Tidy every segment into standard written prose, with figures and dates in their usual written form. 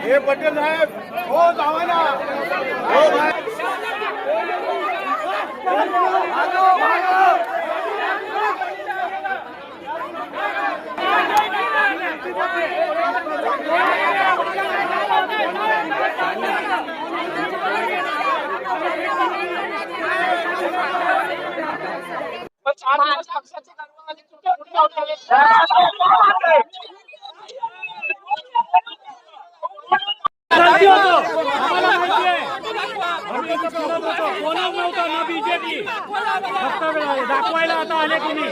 हे पटेल साहेब हो जावा ना हो दाखवायला आता आले तुम्ही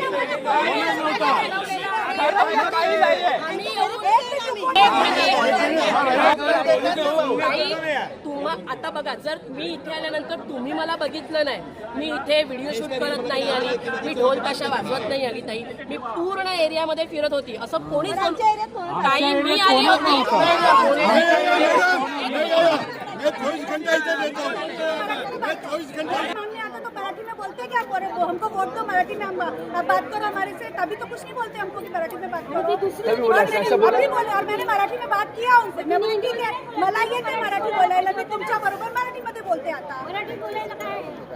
आता बघा, जर मी इथे आल्यानंतर तुम्ही मला बघितलं नाही, मी इथे व्हिडिओ शूट करत नाही आली, मी ढोल ताशा वाजवत नाही आली ताई, मी पूर्ण एरियामध्ये फिरत होती, असं कोणीच ताई मी आली होती. मराठी में बोलते क्या हमको वोट दो, मराठी में हम बात करो हमारे से, तभी तो कुछ नहीं बोलते हमको कि मराठी में बात करो. बोले और मैंने मराठी में बात किया उनसे, मैं बोली ठीक है मला येते मराठी बोलायला, मी तुमच्या बरोबर मराठीमध्ये बोलते. आता मराठी बोलायला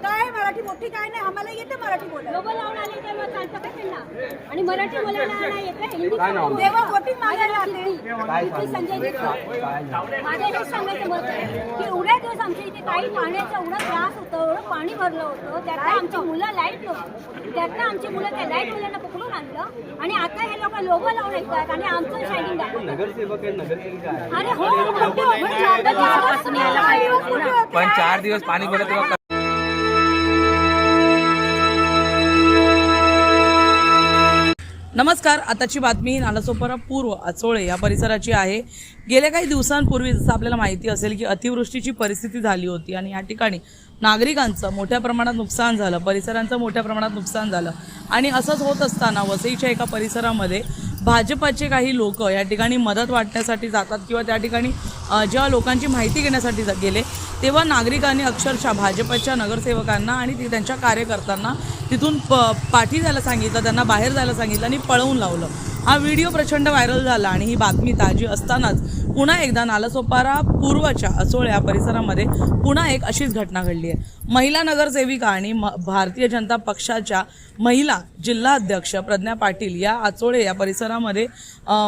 काय मराठी मोठी काय नाही, आम्हाला येते मराठी बोलायला. लोक लावून आले तेव्हा चालतं का त्यांना, आणि मराठी बोलायला नाही येते तेव्हा वोटिंग मागायला आले. संजय माझं हेच सांगायचं मत आहे की एवढ्या दिवस आमच्या इथे काही पाण्याचा एवढा त्रास होतो, एवढं पाणी भरलं होतं, त्यातनं आमची मुलं लाईट नव्हतं, त्यातनं आमची मुलं त्या लाईट मुलांना पकडून आणलं, आणि आता हे लोक लोगो लावून येतात आणि आमचं शायनिंग दाखवतात. नगरसेवक अरे हो, पण 4 दिवस पाणी भरत. नमस्कार, आताची बातमी नालासोपारा पूर्व आचोळे या परिसराची आहे. गेल्या काही दिवसांपूर्वी जसं आपल्याला माहिती असेल की अतिवृष्टीची परिस्थिती झाली होती आणि या ठिकाणी नागरिकांचं मोठ्या प्रमाणात नुकसान झालं, परिसरांचं मोठ्या प्रमाणात नुकसान झालं. आणि असंच होत असताना वसईच्या एका परिसरामध्ये भाजपचे काही लोक या ठिकाणी मदत वाटण्यासाठी जातात किंवा त्या ठिकाणी जेव्हा लोकांची माहिती घेण्यासाठी गेले तेव्हा नागरिकांनी अक्षरशः भाजपच्या नगरसेवकांना आणि त्यांच्या कार्यकर्त्यांना तिथून पाठी जायला सांगितलं, त्यांना बाहेर जायला सांगितलं आणि पळवून लावलं. हा व्हिडिओ प्रचंड व्हायरल झाला आणि ही बातमी ताजी असतानाच पुन्हा एकदा नालासोपारा पूर्वच्या आचोळे या परिसरामध्ये पुन्हा एक अशीच घटना घडली आहे. महिला नगरसेविका आणि भारतीय जनता पक्षाच्या महिला जिल्हा अध्यक्ष प्रज्ञा पाटील या आचोळे या परिसरामध्ये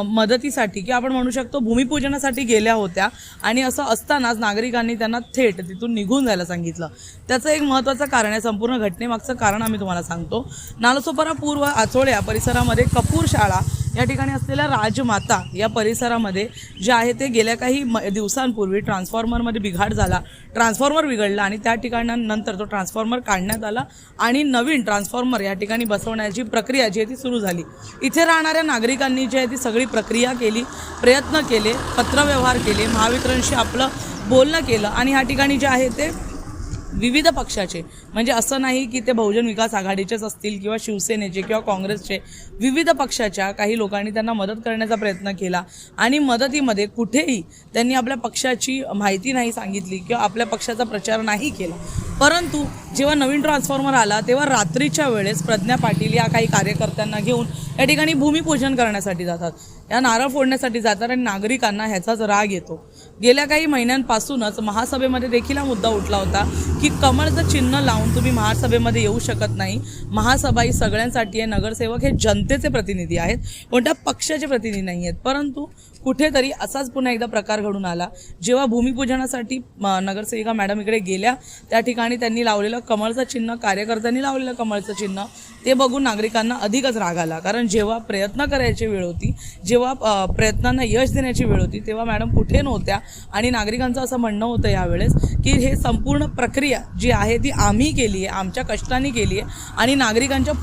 मदतीसाठी किंवा आपण म्हणू शकतो भूमिपूजनासाठी गेल्या होत्या, आणि असं असतानाच नागरिकांनी त्यांना थेट तिथून निघून जायला सांगितलं. त्याचं एक महत्त्वाचं कारण आहे, संपूर्ण घटनेमागचं कारण आम्ही तुम्हाला सांगतो. नालासोपारा पूर्व आचोळे या परिसरामध्ये कपूर शाळा या ठिकाणी असलेल्या राजमाता या परिसरामध्ये जे आहे ते गेल्या काही दिवसांपूर्वी ट्रान्सफॉर्मरमध्ये बिघाड झाला, ट्रान्सफॉर्मर बिघडला आणि त्या ठिकाणानंतर तो ट्रान्सफॉर्मर काढण्यात आला आणि नवीन ट्रान्सफॉर्मर या ठिकाणी बसवण्याची प्रक्रिया जी आहे ती सुरू झाली. इथे राहणाऱ्या नागरिकांनी जी आहे ती सगळी प्रक्रिया केली, प्रयत्न केले, पत्रव्यवहार केले, महावितरणशी आपलं बोलणं केलं आणि ह्या ठिकाणी जे आहे ते विविध पक्षाचे, म्हणजे असं नाही की ते बहुजन विकास आघाडीचेच असतील किंवा शिवसेनेचे किंवा काँग्रेसचे, विविध पक्षाच्या काही लोकांनी त्यांना मदत करण्याचा प्रयत्न केला आणि मदतीमध्ये कुठेही त्यांनी आपल्या पक्षाची माहिती नाही सांगितली किंवा आपल्या पक्षाचा प्रचार नाही केला. परंतु जेव्हा नवीन ट्रान्सफॉर्मर आला तेव्हा रात्रीच्या वेळेस प्रज्ञा पाटील या काही कार्यकर्त्यांना घेऊन या ठिकाणी भूमिपूजन करण्यासाठी जातात, या नारळ फोडण्यासाठी जातात आणि नागरिकांना ह्याचाच राग येतो. गेल्या काही महिन्यांपासूनच महासभेमध्ये देखील हा मुद्दा उठला होता की कमळचं चिन्ह लावून तुम्ही महासभेमध्ये येऊ शकत नाही. महासभा ही सगळ्यांसाठी आहे, नगरसेवक हे जनतेचे प्रतिनिधी आहेत, कोणत्या पक्षाचे प्रतिनिधी नाही आहेत. परंतु कुठेतरी असाच पुन्हा एकदा प्रकार घडून आला. जेव्हा भूमिपूजनासाठी नगरसेविका मॅडम इकडे गेल्या त्या ठिकाणी त्यांनी लावलेलं कमळचं चिन्ह, कार्यकर्त्यांनी लावलेलं कमळचं चिन्ह ते बघून नागरिकांना अधिकच राग आला. कारण जेव्हा प्रयत्न करायची वेळ होती, जेव्हा प्रयत्नांना यश देण्याची वेळ होती तेव्हा मॅडम कुठे नव्हत्या आणि नागरिकांचं असं म्हणणं होतं यावेळेस की हे संपूर्ण प्रक्रिया जी आहे ती आम्ही केली आहे, आमच्या कष्टांनी केली आहे आणि नागरिकांच्या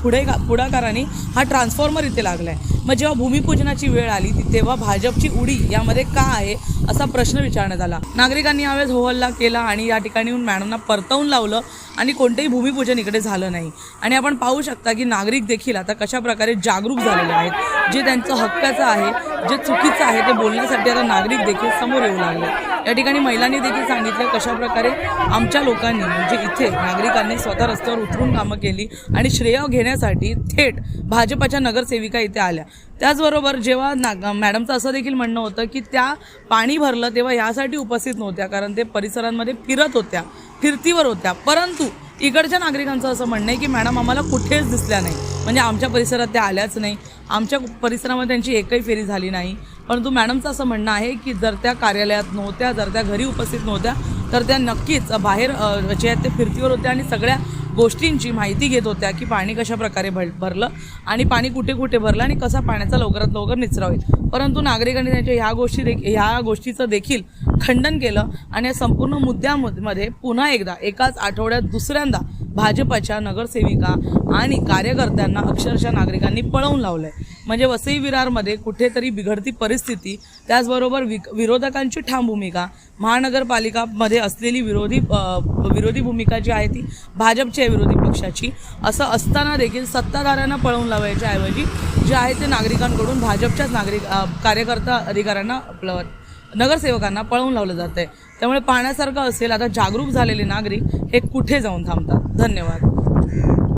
पुढाकाराने हा ट्रान्सफॉर्मर इथे लागला आहे. मग जेव्हा भूमिपूजनाची वेळ आली तेव्हा भाजपची उडी यामध्ये का आहे असा प्रश्न विचारण्यात आला. नागरिकांनी यावेळेस होहल्ला केला आणि या ठिकाणी मॅडमना परतवून लावलं आणि कोणतेही भूमिपूजन इकडे झालं नाही. आणि आपण पाहू शकता की नागरिक देखील आता कशा प्रकारे जागरूक झालेले आहेत. जे त्यांचं हक्काचं आहे, जे चुकीचं आहे ते बोलण्यासाठी आता नागरिक देखील समोर येऊ लागले. या ठिकाणी महिलांनी देखील सांगितलं कशाप्रकारे आमच्या लोकांनी म्हणजे इथे नागरिकांनी स्वतः रस्त्यावर उतरून कामं केली आणि श्रेय घेण्यासाठी थेट भाजपाच्या नगरसेविका इथे आल्या. त्याचबरोबर जेव्हा मॅडमचं असं देखील म्हणणं होतं की त्या पाणी भरलं तेव्हा यासाठी उपस्थित नव्हत्या, कारण ते परिसरांमध्ये फिरत होत्या, फिरतीवर होत्या. परंतु इकडच्या नागरिकांचं असं म्हणणं आहे की मॅडम आम्हाला कुठेच दिसल्या नाही, म्हणजे आमच्या परिसरात त्या आल्याच नाही, आमच्या परिसरामध्ये त्यांची एकही फेरी झाली नाही. परंतु मॅडमचं असं म्हणणं आहे की जर त्या कार्यालयात नव्हत्या, जर त्या घरी उपस्थित नव्हत्या, तर त्या नक्कीच बाहेर जे आहेत ते फिरतीवर होत्या आणि सगळ्या गोष्टींची माहिती घेत होत्या की पाणी कशा प्रकारे भरलं आणि पाणी कुठे कुठे भरलं आणि कसा पाण्याचा लवकरात लवकर निचरा होईल. परंतु नागरिकांनी त्यांच्या ह्या गोष्टीचं देखील खंडन केलं आणि या संपूर्ण मुद्द्यामध्ये पुन्हा एकदा एकाच आठवड्यात दुसऱ्यांदा भाजपाच्या नगरसेविका आणि कार्यकर्त्यांना अक्षरशः नागरिकांनी पळवून लावलंय. म्हणजे वसई विरारमध्ये कुठेतरी बिघडती परिस्थिती, त्याचबरोबर विरोधकांची ठाम भूमिका, महानगरपालिकामध्ये असलेली विरोधी भूमिका जी आहे ती भाजपच्या विरोधी पक्षाची, असं असताना देखील सत्ताधाऱ्यांना पळवून लावायच्या ऐवजी जे आहे ते नागरिकांकडून भाजपच्याच कार्यकर्ता अधिकाऱ्यांना नगरसेवकांना पळवून लावलं जात आहे. त्यामुळे पाहण्यासारखं असेल आता जागरूक झालेले नागरिक हे कुठे जाऊन थांबतात. धन्यवाद.